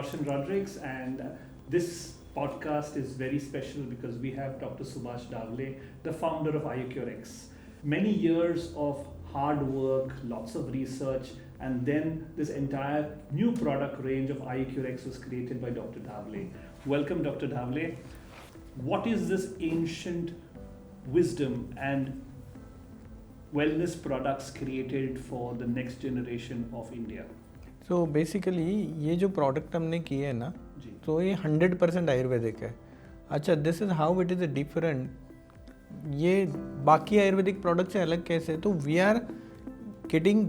Roshan Rodrigues, and this podcast is very special because we have Dr. Subhash Davle, the founder of IUCureX. Many years of hard work, lots of research, and then this entire new product range of IUCureX was created by Dr. Davle. Welcome, Dr. Davle. What is this ancient wisdom and wellness products created for the next generation of India? So basically ये जो product हमने किए है ना, तो ये 100% आयुर्वेदिक है. अच्छा, this is how it is different. ये बाकी आयुर्वेदिक प्रोडक्ट से अलग कैसे? तो we are getting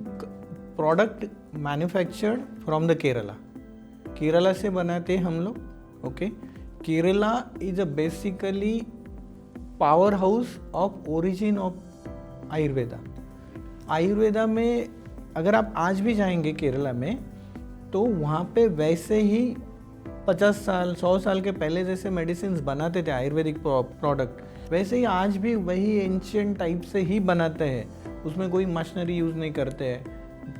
product manufactured from the Kerala से बनाते हैं हम लोग. Okay, Kerala is a basically power house of origin of Ayurveda में अगर आप आज भी जाएंगे केरला में, तो वहाँ पे वैसे ही 50 साल 100 साल के पहले जैसे मेडिसिन बनाते थे आयुर्वेदिक प्रोडक्ट, वैसे ही आज भी वही एंशियंट टाइप से ही बनाते हैं. उसमें कोई मशीनरी यूज़ नहीं करते हैं,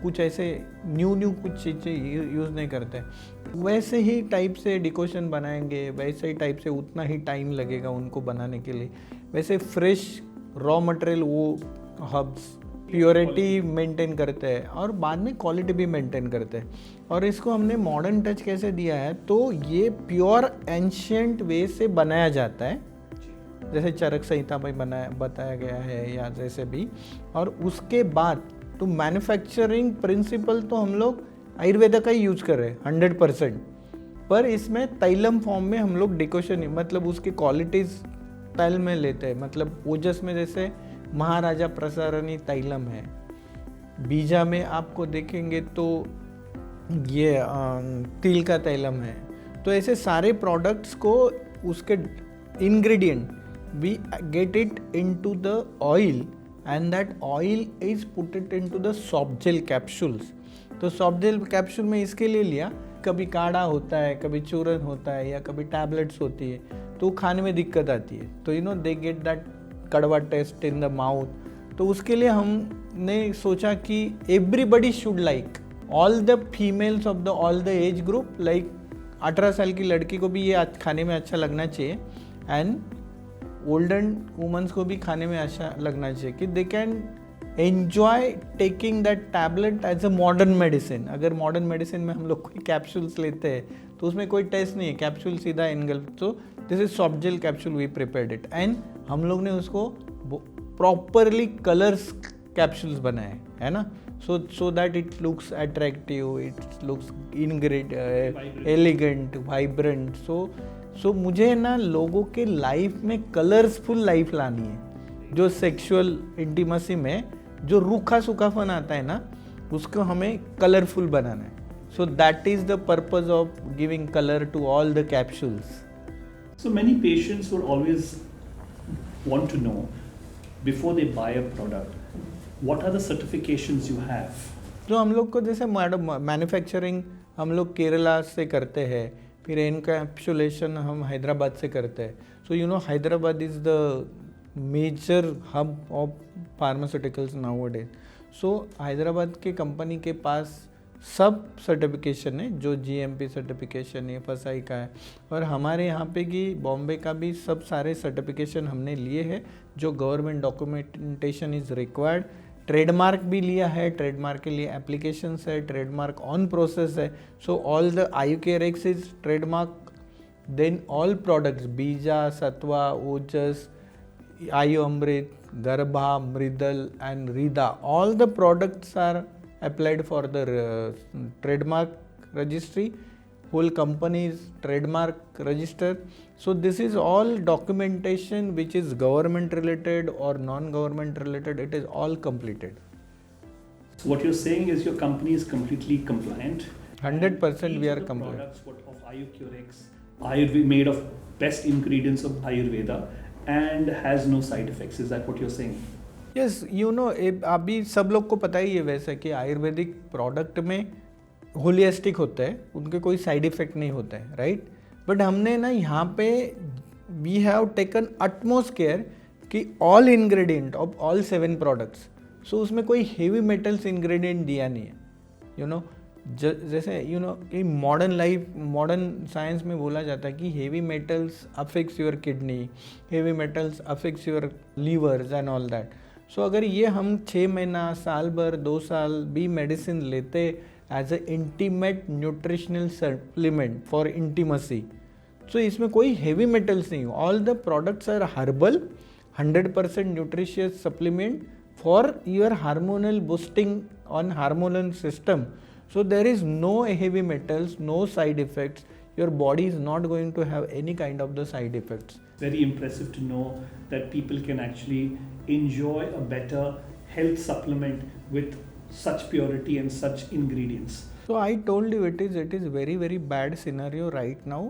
कुछ ऐसे न्यू कुछ चीज़ें यूज़ नहीं करते. वैसे ही टाइप से डिकोशन बनाएंगे, वैसे ही टाइप से उतना ही टाइम लगेगा उनको बनाने के लिए. वैसे फ्रेश रॉ मटेरियल, वो हर्ब्स प्योरिटी मेंटेन करते हैं और बाद में क्वालिटी भी मेंटेन करते हैं. और इसको हमने मॉडर्न टच कैसे दिया है, तो ये प्योर एंशियंट वे से बनाया जाता है, जैसे चरक संहिता में बताया गया है या जैसे भी. और उसके बाद तो मैन्युफैक्चरिंग प्रिंसिपल तो हम लोग आयुर्वेदा का ही यूज कर रहे हैं 100%, पर इसमें तैलम फॉर्म में हम लोग डिकोशन, मतलब उसकी क्वालिटीज तैल में लेते हैं. मतलब ओजस में जैसे महाराजा प्रसारणी तैलम है, बीजा में आपको देखेंगे तो ये तिल का तैलम है. तो ऐसे सारे प्रोडक्ट्स को उसके ingredient we get it into the oil and that oil is put it into the soft gel capsules. तो सॉफ्ट जेल कैप्सूल में इसके लिए लिया, कभी काढ़ा होता है, कभी चूरन होता है, या कभी टैबलेट्स होती है, तो खाने में दिक्कत आती है. तो दे गेट दैट कड़वा टेस्ट इन द माउथ. तो उसके लिए हमने सोचा कि everybody should like, all the females of the all the age group, like 18 साल की लड़की को भी ये खाने में अच्छा लगना चाहिए, एंड ओल्डन वुमेंस को भी खाने में अच्छा लगना चाहिए कि they can enjoy taking that tablet as a modern medicine. अगर मॉडर्न मेडिसिन में हम लोग कोई कैप्सूल्स लेते हैं तो उसमें कोई टेस्ट नहीं है, कैप्सूल सीधा इनगल्फ. तो this is soft gel capsule, we prepared it, and हम लोग ने उसको प्रॉपरली कलर्स कैप्सूल्स बनाए है ना, so that it looks attractive, it looks elegant, vibrant. So मुझे ना लोगों के लाइफ में कलर्सफुल लाइफ लानी है. जो सेक्सुअल इंटीमेसी में जो रूखा सूखापन आता है ना, उसको हमें कलरफुल बनाना है. So that is the purpose of giving colour to all the capsules. So many patients would always want to know, before they buy a product, what are the certifications you have? जो हम लोग को जैसे manufacturing हम लोग केरला से करते हैं, फिर एनकैप्सुलेशन हम हैदराबाद से करते हैं. So Hyderabad is the major hub of pharmaceuticals nowadays. So Hyderabad के कंपनी के पास सब सर्टिफिकेशन है, जो GMP सर्टिफिकेशन है, FSI का है, और हमारे यहाँ पे की बॉम्बे का भी सब सारे सर्टिफिकेशन हमने लिए हैं जो government documentation is required. Trademark भी लिया है, ट्रेडमार्क के लिए एप्लीकेशंस है, ट्रेडमार्क ऑन प्रोसेस है. So all the IUCureX is trademark. Then all products, Beeja, Satva, Ojas, Ayu Amrit, Garbha, Mridal and Rida, all the products are applied for the trademark registry. Whole company is trademark registered. So this is all documentation which is government related or non-government related. It is all completed. So what you're saying is your company is completely compliant. 100% we are compliant. Products of IUCureX are made of best ingredients of Ayurveda and has no side effects. Is that what you're saying? Yes, अभी सब लोग को पता ही है वैसे कि Ayurvedic product में holistic होता है, उनके कोई साइड इफेक्ट नहीं होता है, राइट. बट हमने ना यहाँ पे we have taken utmost care कि all ingredient of all 7 products, so उसमें कोई हेवी मेटल्स इंग्रेडिएंट दिया नहीं है. जैसे कि मॉडर्न साइंस में बोला जाता है कि heavy metals affects your kidney, heavy metals affects your livers and all that. So अगर ये हम 6 महीना, साल भर, 2 साल भी मेडिसिन लेते as a intimate nutritional supplement for intimacy, so इसमें कोई हेवी मेटल्स नहीं. All the products are herbal, 100% nutritious supplement for your hormonal boosting on hormonal system. So there is no heavy metals, no side effects. Your body is not going to have any kind of the side effects. Very impressive to know that people can actually enjoy a better health supplement with such purity and such ingredients. So I told you it is very very bad scenario right now.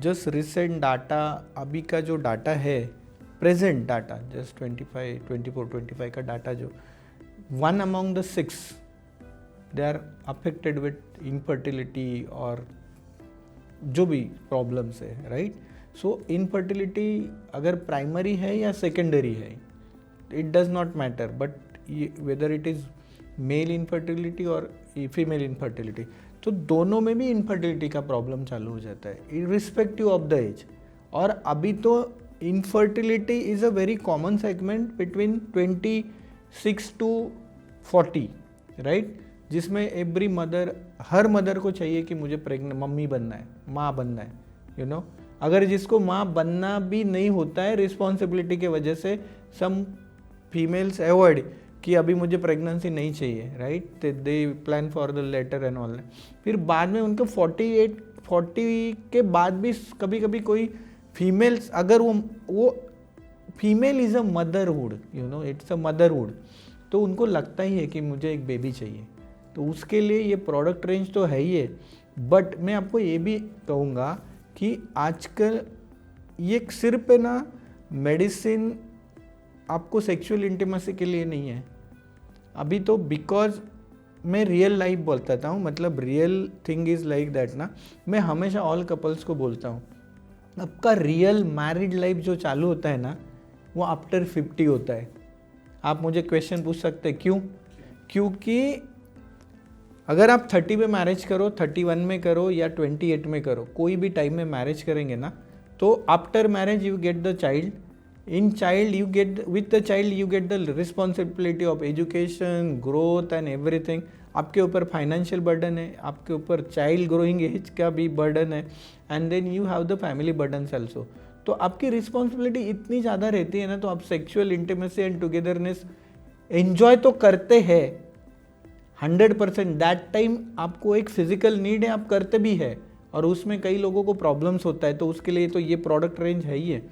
Just recent data, अभी का जो data है, present data, just 24-25 का data जो 1 among the 6 they are affected with infertility और जो भी problems है, राइट. सो इनफर्टिलिटी अगर प्राइमरी है या सेकेंडरी है, it does not matter, but whether it is male infertility और फीमेल इनफर्टिलिटी, तो दोनों में भी इनफर्टिलिटी का प्रॉब्लम चालू हो जाता है इररिस्पेक्टिव ऑफ द एज. और अभी तो infertility is a very common segment between 26 to 40, right, जिसमें एवरी मदर, हर मदर को चाहिए कि मुझे मम्मी बनना है, माँ बनना है, यू नो. अगर जिसको माँ बनना भी नहीं होता है रिस्पॉन्सिबिलिटी के वजह से, सम फीमेल्स अवॉइड कि अभी मुझे प्रेगनेंसी नहीं चाहिए, right, they plan for the later and all. फिर बाद में उनको 40 के बाद भी कभी कभी कोई फीमेल्स, अगर वो female is a motherhood, you know, it's a motherhood, तो उनको लगता ही है कि मुझे एक बेबी चाहिए. तो उसके लिए ये प्रोडक्ट रेंज तो है ही है, बट मैं आपको ये भी कहूँगा कि आजकल ये सिर्फ है ना मेडिसिन आपको सेक्सुअल इंटीमेसी के लिए नहीं है अभी तो. बिकॉज मैं रियल लाइफ बोलता हूँ, मतलब real thing is like that ना. मैं हमेशा ऑल कपल्स को बोलता हूँ, आपका रियल मैरिड लाइफ जो चालू होता है ना, वो आफ्टर 50 होता है. आप मुझे क्वेश्चन पूछ सकते हैं क्यों? क्योंकि अगर आप 30 में मैरिज करो, 31 में करो या 28 में करो, कोई भी टाइम में मैरिज करेंगे ना, तो after marriage you get the child. In child you get, with the child you get the responsibility of education, growth and everything. आपके ऊपर फाइनेंशियल बर्डन है, आपके ऊपर चाइल्ड ग्रोइंग एज का भी बर्डन है, and then you have the family burdens also. तो आपकी रिस्पॉन्सिबिलिटी इतनी ज़्यादा रहती है ना, तो आप sexual intimacy and togetherness enjoy तो करते हैं 100%. दैट टाइम आपको एक फिजिकल नीड है, आप करते भी है, और उसमें कई लोगों को प्रॉब्लम्स होता है, तो उसके लिए तो ये प्रोडक्ट रेंज है ही है.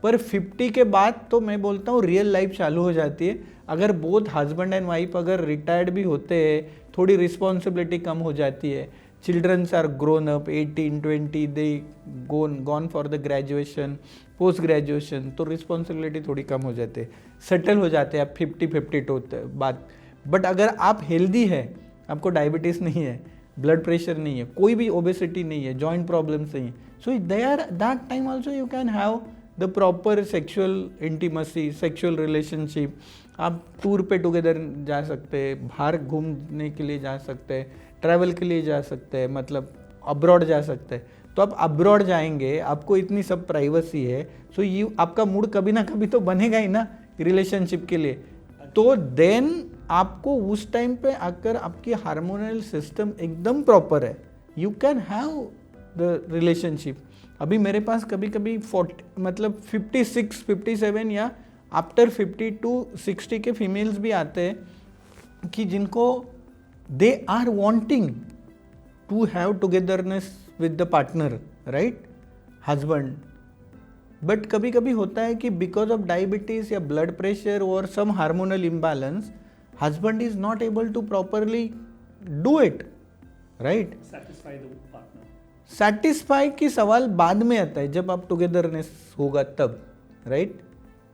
पर 50 के बाद तो मैं बोलता हूँ रियल लाइफ चालू हो जाती है. अगर बोथ हस्बैंड एंड वाइफ अगर रिटायर्ड भी होते हैं, थोड़ी रिस्पॉन्सिबिलिटी कम हो जाती है, childrens are grown up 18, 20, they gone for the graduation, post graduation, तो रिस्पॉन्सिबिलिटी थोड़ी कम हो जाती है, सेटल हो जाते हैं आप 50-52 बाद. बट अगर आप हेल्दी है, आपको डायबिटीज़ नहीं है, ब्लड प्रेशर नहीं है, कोई भी ओबेसिटी नहीं है, जॉइंट प्रॉब्लम्स नहीं है, so there that time also you can have the proper sexual intimacy, sexual relationship. आप टूर पे टुगेदर जा सकते हैं, बाहर घूमने के लिए जा सकते हैं, ट्रैवल के लिए जा सकते हैं, मतलब अब्रॉड जा सकते हैं. तो आप अब्रॉड जाएंगे, आपको इतनी सब प्राइवेसी है, सो यू आपका मूड कभी ना कभी तो बनेगा ही ना रिलेशनशिप के लिए. तो देन आपको उस टाइम पे अगर आपकी हार्मोनल सिस्टम एकदम प्रॉपर है, you can have the relationship. अभी मेरे पास कभी कभी 40 मतलब 56, 57 या आफ्टर 50 to 60 के फीमेल्स भी आते हैं कि जिनको they are wanting to have togetherness with the partner, right, husband. But कभी कभी होता है कि बिकॉज ऑफ डायबिटीज या ब्लड प्रेशर और some hormonal imbalance, husband is not able to properly do it, right? Satisfy की सवाल बाद में आता है जब आप टुगेदरनेस होगा तब, राइट.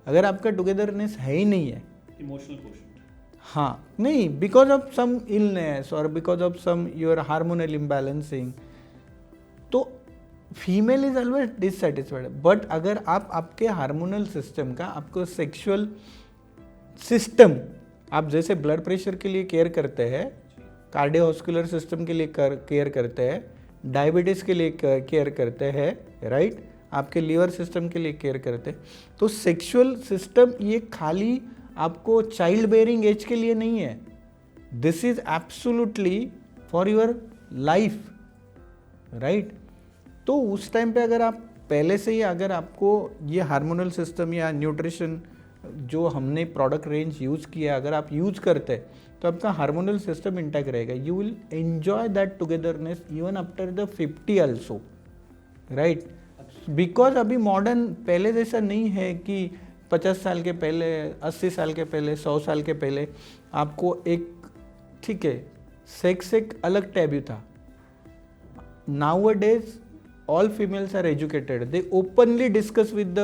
अगर आपका टुगेदरनेस है ही नहीं है, इमोशनल क्वोशंट, हाँ नहीं, बिकॉज ऑफ सम इलनेस और because of some your hormonal imbalancing, तो female is always dissatisfied. But अगर आप आपके हार्मोनल सिस्टम का, आपको सेक्सुअल सिस्टम, आप जैसे ब्लड प्रेशर के लिए केयर करते हैं, कार्डियोवास्कुलर सिस्टम के लिए केयर करते हैं, डायबिटीज़ के लिए केयर करते हैं, राइट, आपके लीवर सिस्टम के लिए केयर करते हैं। तो सेक्सुअल सिस्टम ये खाली आपको चाइल्ड बेयरिंग एज के लिए नहीं है, this is absolutely for your life, right. तो उस टाइम पे अगर आप पहले से ही अगर आपको ये हार्मोनल सिस्टम या न्यूट्रिशन जो हमने प्रोडक्ट रेंज यूज़ किया अगर आप यूज़ करते हैं तो आपका हार्मोनल सिस्टम इंटैक्ट रहेगा, you will enjoy that togetherness even after the 50 also, right. Because अभी मॉडर्न पहले जैसा नहीं है कि 50 साल के पहले, 80 साल के पहले, 100 साल के पहले आपको एक, ठीक है, सेक्स एक अलग टैबू था। Nowadays all females are educated, they openly discuss with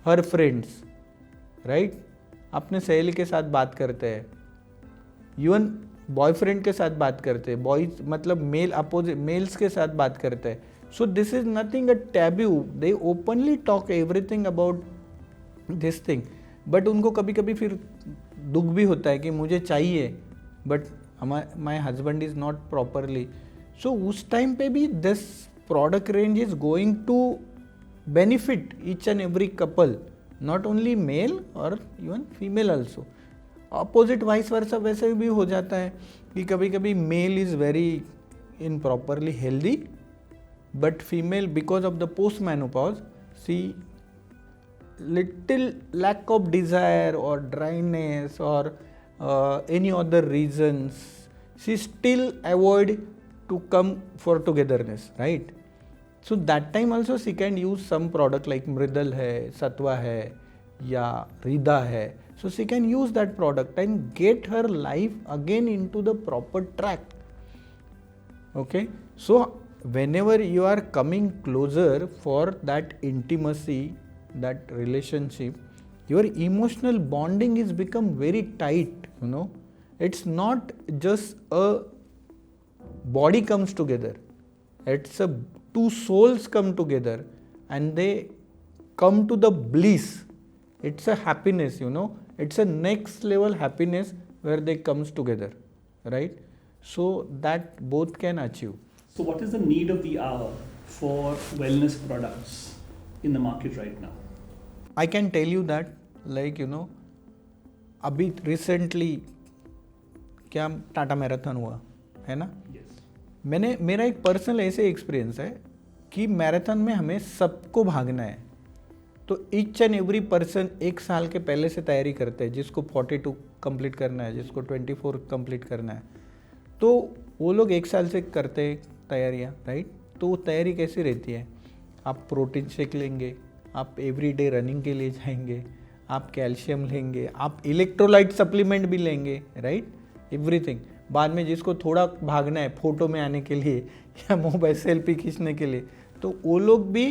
her friends, right। अपने सहेली के साथ बात करते हैं, इवन बॉयफ्रेंड के साथ बात करते हैं, बॉयज मतलब मेल अपोजिट मेल्स के साथ बात करते हैं। So this is nothing a taboo, they openly talk everything about this thing. But उनको कभी कभी फिर दुख भी होता है कि मुझे चाहिए but my husband is not properly. So उस टाइम पे भी this product range is going to benefit each and every couple, not only male और even female also. Opposite vice versa वैसे भी हो जाता है कि कभी कभी male is very in properly healthy but female because of the post menopause see little lack of desire or dryness or any other reasons, she still avoid to come for togetherness, right? So that time also she can use some product like Mridal hai, Satwa hai ya Rida hai, so she can use that product and get her life again into the proper track, okay? So whenever you are coming closer for that intimacy, that relationship, your emotional bonding is become very tight, you know. It's not just a body comes together, it's a two souls come together and they come to the bliss. It's a happiness, you know, it's a next level happiness where they comes together, right? So that both can achieve. So what is the need of the hour for wellness products in the market right now? I can tell you that, like, you know, अभी recently क्या Tata marathon हुआ है ना, yes. मेरा एक personal ऐसे experience है कि मैराथन में हमें सबको भागना है, तो ईच एंड एवरी पर्सन एक साल के पहले से तैयारी करते हैं, जिसको 42 कंप्लीट करना है, जिसको 24 कंप्लीट करना है, तो वो लोग एक साल से करते हैं तैयारियाँ, राइट। तो वो तैयारी कैसी रहती है, आप प्रोटीन शेक लेंगे, आप एवरीडे रनिंग के लिए जाएंगे, आप कैल्शियम लेंगे, आप इलेक्ट्रोलाइट सप्लीमेंट भी लेंगे, राइट, एवरीथिंग। बाद में जिसको थोड़ा भागना है फ़ोटो में आने के लिए या मोबाइल सेल्फी खींचने के लिए, तो वो लोग भी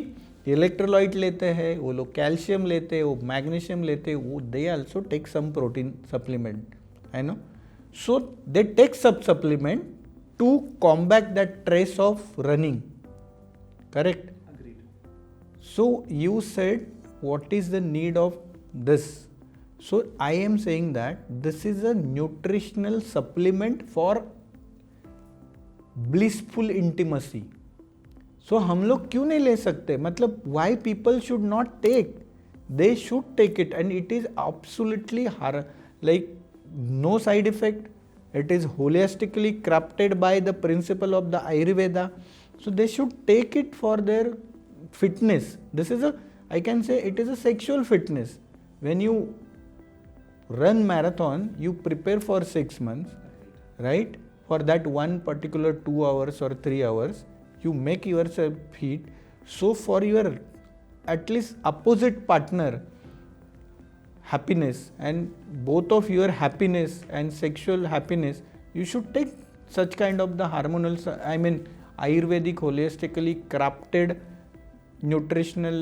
इलेक्ट्रोलाइट लेते हैं, वो लोग कैल्शियम लेते हैं, वो मैग्नीशियम लेते हैं, वो they also take some protein supplement, I know. So they take सब supplement to combat that trace of running, correct. So you said what is the need of this? So I am saying that this is a nutritional supplement for blissful intimacy. So हम लोग क्यों नहीं ले सकते, मतलब why people should not take? They should take it and it is absolutely like no side effect. It is holistically crafted by the principle of the Ayurveda. So they should take it for their fitness. This is I can say it is a sexual fitness. When you run marathon, you prepare for 6 months, right? For that one particular 2 hours or 3 hours, you make yourself fit. So for your at least opposite partner happiness and both of your happiness and sexual happiness, you should take such kind of the hormonal, I mean Ayurvedic holistically crafted nutritional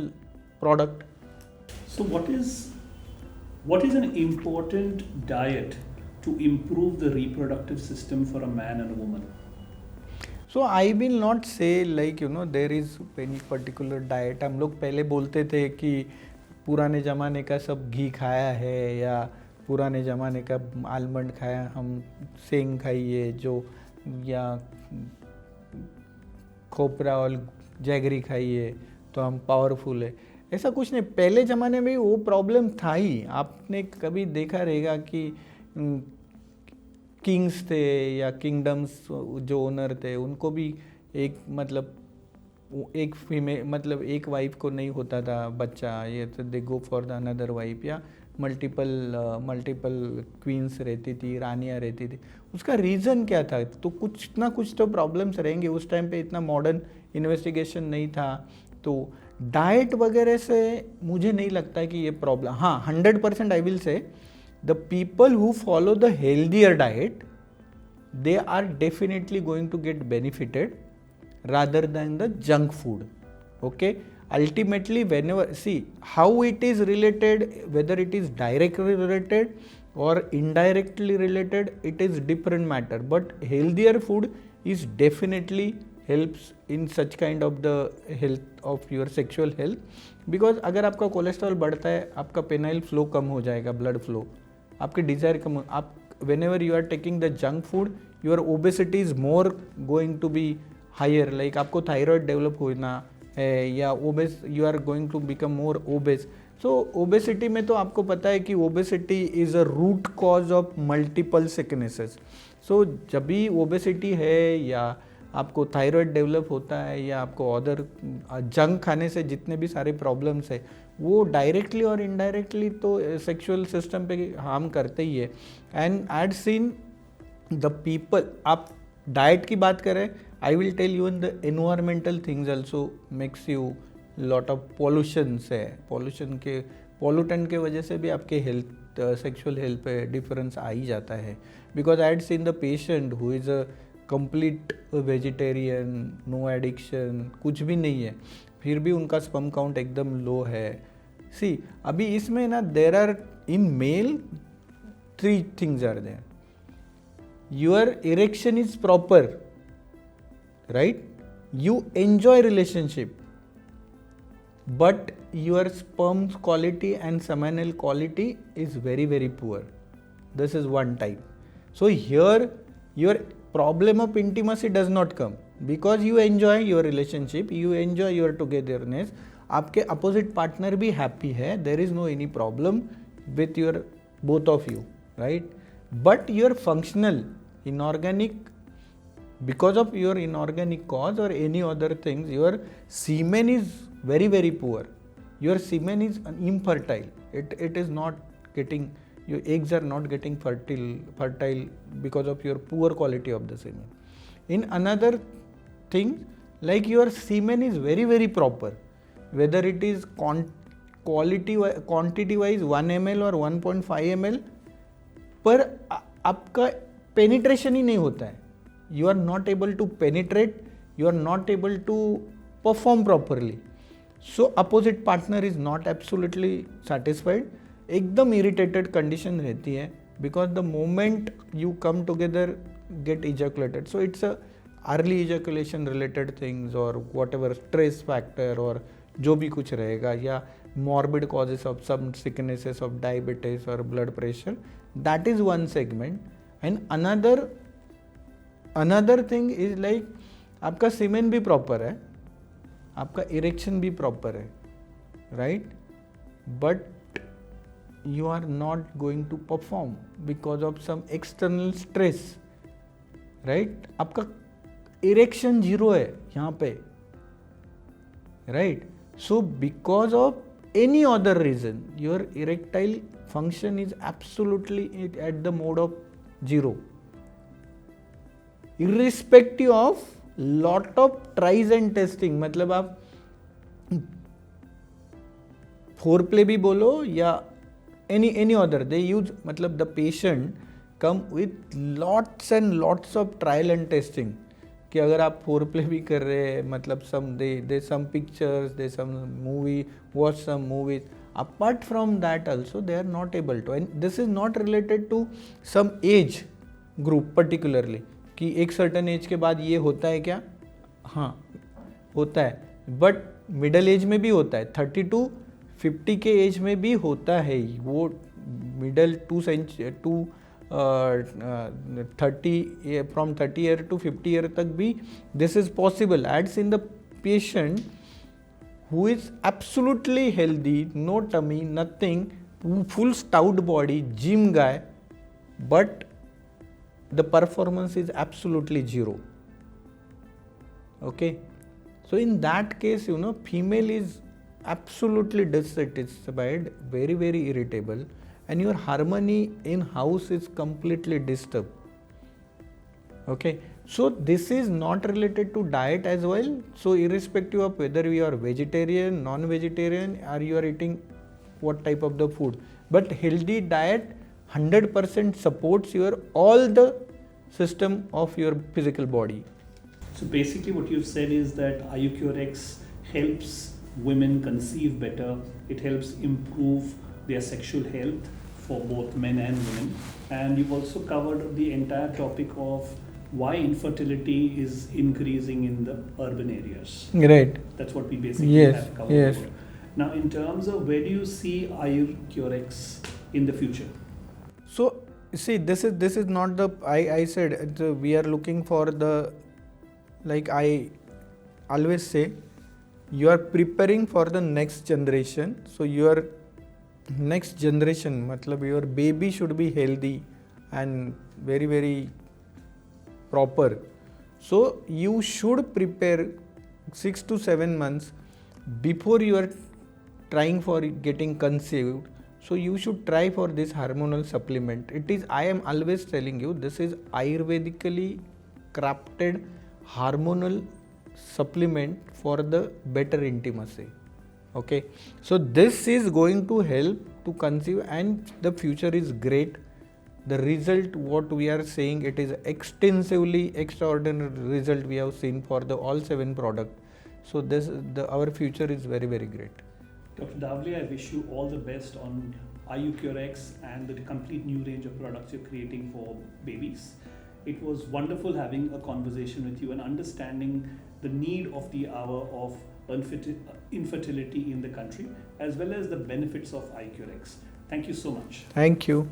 product. So what is an important diet to improve the reproductive system for a man and a woman? So I will not say like, you know, there is any particular diet. हम लोग पहले बोलते थे कि पुराने ज़माने का सब घी खाया है या पुराने ज़माने का आलमंड खाया, हम सेंग खाइए जो या खोपरा और जैगरी खाइए तो हम पावरफुल है, ऐसा कुछ नहीं। पहले ज़माने में वो प्रॉब्लम था ही। आपने कभी देखा रहेगा कि किंग्स थे या किंगडम्स जो ओनर थे उनको भी एक मतलब एक फीमेल मतलब एक वाइफ को नहीं होता था बच्चा, ये तो they go for the another wife, या मल्टीपल क्वींस रहती थी, रानियाँ रहती थी। उसका रीज़न क्या था? तो कुछ ना कुछ तो प्रॉब्लम्स रहेंगे। उस टाइम पे इतना मॉडर्न इन्वेस्टिगेशन नहीं था, तो डाइट वगैरह से मुझे नहीं लगता है कि ये प्रॉब्लम। हाँ, 100% I will say the people who follow the healthier diet, they are definitely going to get benefited rather than the junk food. Okay, ultimately whenever, see how it is related, whether it is directly related or indirectly related, it is different matter, but healthier food is definitely helps in such kind of the health of your sexual health, because अगर आपका cholesterol बढ़ता है, आपका penile flow कम हो जाएगा, blood flow, आपके desire कम, आप whenever you are taking the junk food, your obesity is more going to be higher, like आपको थायराइड डेवलप होना है या OBCs, you are going to become more obese. So obesity में तो आपको पता है कि obesity is a root cause of multiple sicknesses. So जब भी obesity है या आपको थायराइड डेवलप होता है या आपको अदर जंक खाने से जितने भी सारे प्रॉब्लम्स है, वो डायरेक्टली और इनडायरेक्टली तो सेक्सुअल सिस्टम पे हार्म करते ही है। And I had seen the people, आप डाइट की बात करें, I will tell you in the environmental things also makes you lot of pollutions है। पॉल्यूटेंट के वजह से भी आपके हेल्थ सेक्सुअल हेल्थ पे डिफरेंस आ ही जाता है। Because I had seen the patient who is a complete vegetarian, no addiction, कुछ भी नहीं है, फिर भी उनका स्पर्म काउंट एकदम लो है। सी अभी इसमें ना there are in male 3 things are there. Your erection is proper, right? You enjoy relationship, but your sperm's quality and seminal quality is very, very poor. This is one type. So here your problem of intimacy does not come because you enjoy your relationship, you enjoy your togetherness. आपके opposite partner भी happy है, there is no any problem with your both of you, right? But your functional inorganic, because of your inorganic cause or any other things, your semen is very, very poor. Your semen is infertile. It is not getting, your eggs are not getting fertile because of your poor quality of the semen. In another thing, like your semen is very, very proper, whether it is quantity wise 1 ml or 1.5 ml, पर आपका penetration ही नहीं होता है. You are not able to penetrate, you are not able to perform properly. So opposite partner is not absolutely satisfied. एकदम irritated condition रहती है because the moment you come together get ejaculated. So it's a early ejaculation related things or whatever stress factor or जो भी कुछ रहेगा या morbid causes of some sicknesses of diabetes or blood pressure. That is one segment. And another thing is like आपका सीमेन भी proper है, आपका erection भी प्रॉपर है, right, but you are not going to perform because of some external stress, right. आपका erection 0 है यहाँ पे, right. So because of any other reason your erectile function is absolutely at the mode of 0, irrespective of lot of tries and testing. मतलब आप foreplay भी बोलो या any other, they use, मतलब the patient come with lots and lots of trial and testing कि अगर आप foreplay भी कर रहे हैं, मतलब they some pictures, they some movie, watch some movies. Apart from that also they are not able to, and this is not related to some age group particularly कि एक सर्टन एज के बाद ये होता है क्या. हाँ होता है, बट मिडल एज में भी होता है, 30 to 50 के एज में भी होता है. वो middle 2 30 from 30 year to 50 year तक भी this is possible. Adds in the patient who is absolutely healthy, no tummy, nothing, full stout body, gym guy, but the performance is absolutely zero. Okay, so in that case, you know, female is absolutely dissatisfied, very, very irritable, and your harmony in house is completely disturbed. Okay, so this is not related to diet as well. So irrespective of whether you are vegetarian, non-vegetarian, or you are eating what type of the food, but healthy diet 100% supports your all the system of your physical body. So basically what you've said is that IUCureX helps women conceive better, it helps improve their sexual health for both men and women, and you've also covered the entire topic of why infertility is increasing in the urban areas. Right. That's what we basically have covered. Yes. Over. Now in terms of where do you see IUCureX in the future? So see, this is not the I said we are looking for the, like I always say, you are preparing for the next generation. So your next generation, matlab your baby should be healthy and very, very proper. So you should prepare 6 to 7 months before you are trying for getting conceived. So you should try for this hormonal supplement. It is, I am always telling you, this is Ayurvedically crafted hormonal supplement for the better intimacy. Okay, so this is going to help to conceive, and the future is great. The result what we are saying, it is extensively extraordinary result we have seen for the all 7 products. So this our future is very, very great. Dr. Davle, I wish you all the best on IUCureX and the complete new range of products you're creating for babies. It was wonderful having a conversation with you and understanding the need of the hour of infertility in the country, as well as the benefits of IUCureX. Thank you so much. Thank you.